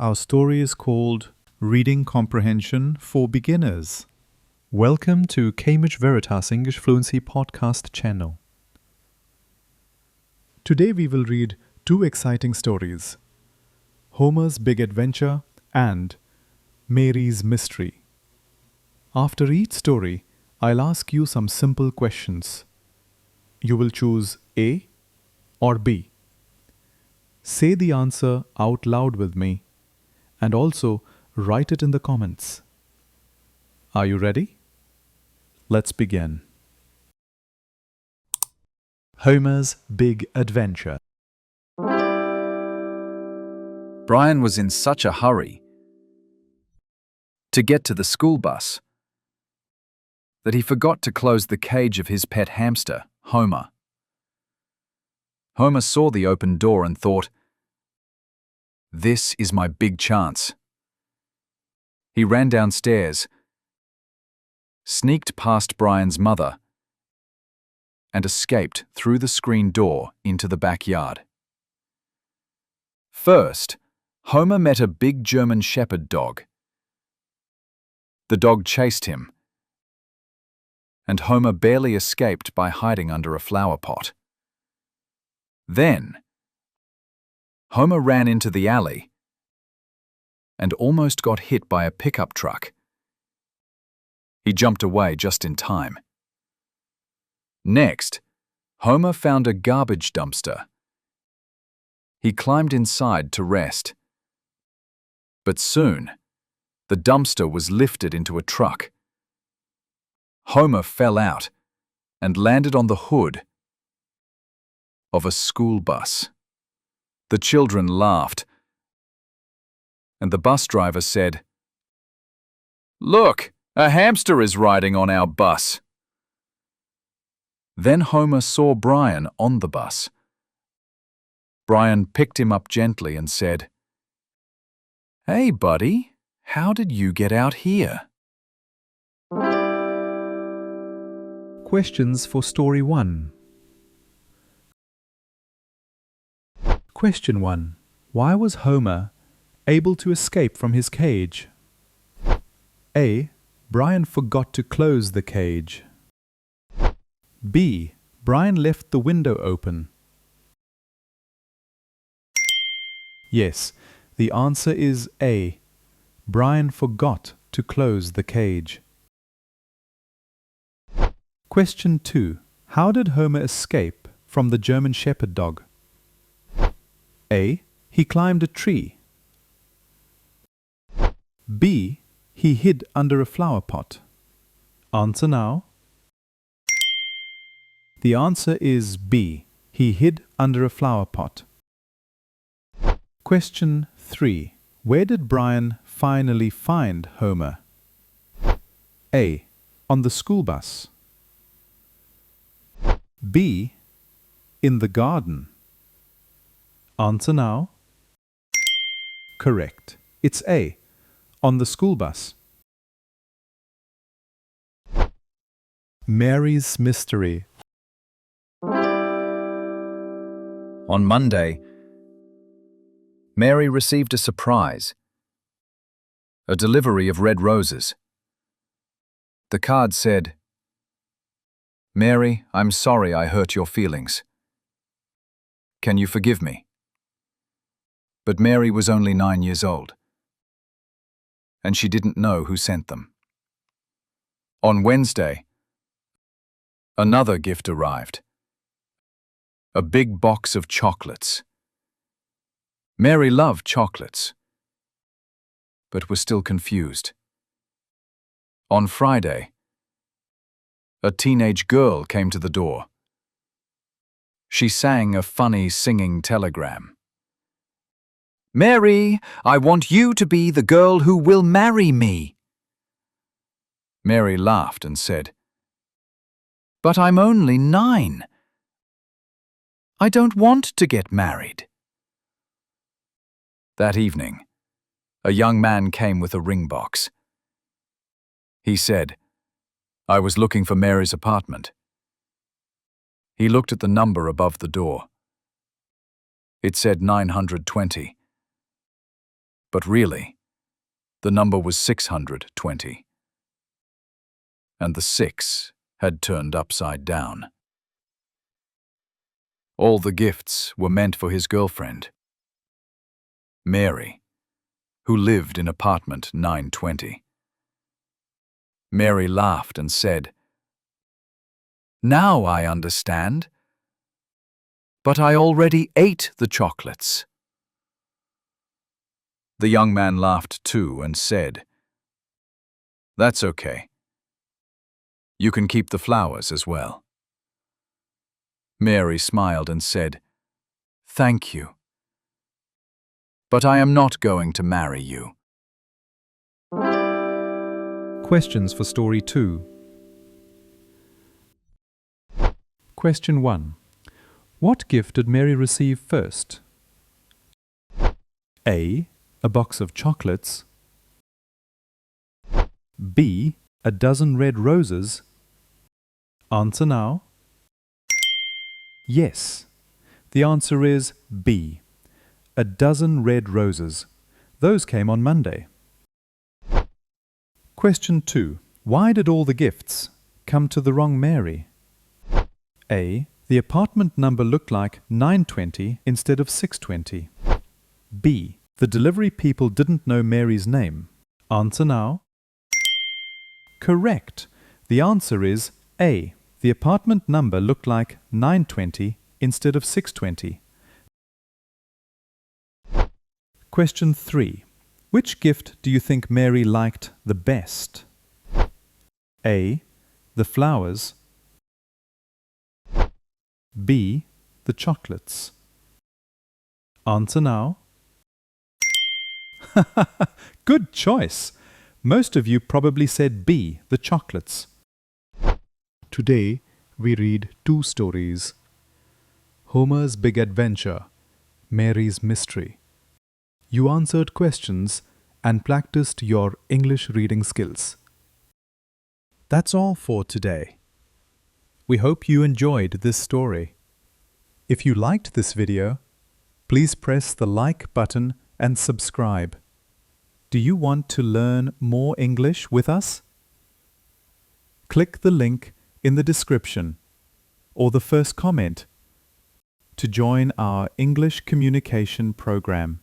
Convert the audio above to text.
our story is called Reading Comprehension for Beginners. Welcome to Cambridge Veritas English Fluency podcast channel. Today we will read two exciting stories, Homer's Big Adventure and Mary's Mystery. After each story, I'll ask you some simple questions. You will choose A or B. Say the answer out loud with me and also write it in the comments. Are you ready? Let's begin. Homer's Big Adventure. Brian was in such a hurry to get to the school bus that he forgot to close the cage of his pet hamster, Homer. Homer saw the open door and thought, "This is my big chance." He ran downstairs, sneaked past Brian's mother, and escaped through the screen door into the backyard. First, Homer met a big German Shepherd dog. The dog chased him, and Homer barely escaped by hiding under a flower pot. Then, Homer ran into the alley and almost got hit by a pickup truck. He jumped away just in time. Next, Homer found a garbage dumpster. He climbed inside to rest. But soon, the dumpster was lifted into a truck. Homer fell out and landed on the hood of a school bus. The children laughed, and the bus driver said, "Look, a hamster is riding on our bus." Then Homer saw Brian on the bus. Brian picked him up gently and said, "Hey, buddy, how did you get out here?" Questions for Story 1. Question 1. Why was Homer able to escape from his cage? A. Brian forgot to close the cage. B. Brian left the window open. Yes, the answer is A. Brian forgot to close the cage. Question 2. How did Homer escape from the German Shepherd dog? A. He climbed a tree. B. He hid under a flower pot. Answer now. The answer is B. He hid under a flower pot. Question 3. Where did Brian finally find Homer? A. On the school bus. B. In the garden. Answer now. Correct. It's A. On the school bus. Mary's Mystery. On Monday, Mary received a surprise, a delivery of red roses. The card said, "Mary, I'm sorry I hurt your feelings. Can you forgive me?" But Mary was only 9 years old, and she didn't know who sent them. On Wednesday, another gift arrived, a big box of chocolates. Mary loved chocolates, but was still confused. On Friday, a teenage girl came to the door. She sang a funny singing telegram. "Mary, I want you to be the girl who will marry me." Mary laughed and said, "But I'm only 9. I don't want to get married." That evening, a young man came with a ring box. He said, "I was looking for Mary's apartment." He looked at the number above the door. It said 920. But really, the number was 620. And the 6 had turned upside down. All the gifts were meant for his girlfriend, Mary, who lived in apartment 920. Mary laughed and said, "Now I understand. But I already ate the chocolates." The young man laughed too and said, "That's okay. You can keep the flowers as well." Mary smiled and said, "Thank you. But I am not going to marry you." Questions for Story 2. Question 1. What gift did Mary receive first? A. A box of chocolates. B. A dozen red roses. Answer now. Yes. The answer is B. A dozen red roses. Those came on Monday. Question 2. Why did all the gifts come to the wrong Mary? A. The apartment number looked like 920 instead of 620. B. The delivery people didn't know Mary's name. Answer now. Correct. The answer is A. The apartment number looked like 920 instead of 620. Question 3. Which gift do you think Mary liked the best? A. The flowers. B. The chocolates. Answer now. Good choice. Most of you probably said B, the chocolates. Today we read 2 stories. Homer's Big Adventure, Mary's Mystery. You answered questions and practiced your English reading skills. That's all for today. We hope you enjoyed this story. If you liked this video, please press the like button and subscribe. Do you want to learn more English with us? Click the link in the description or the first comment to join our English communication program.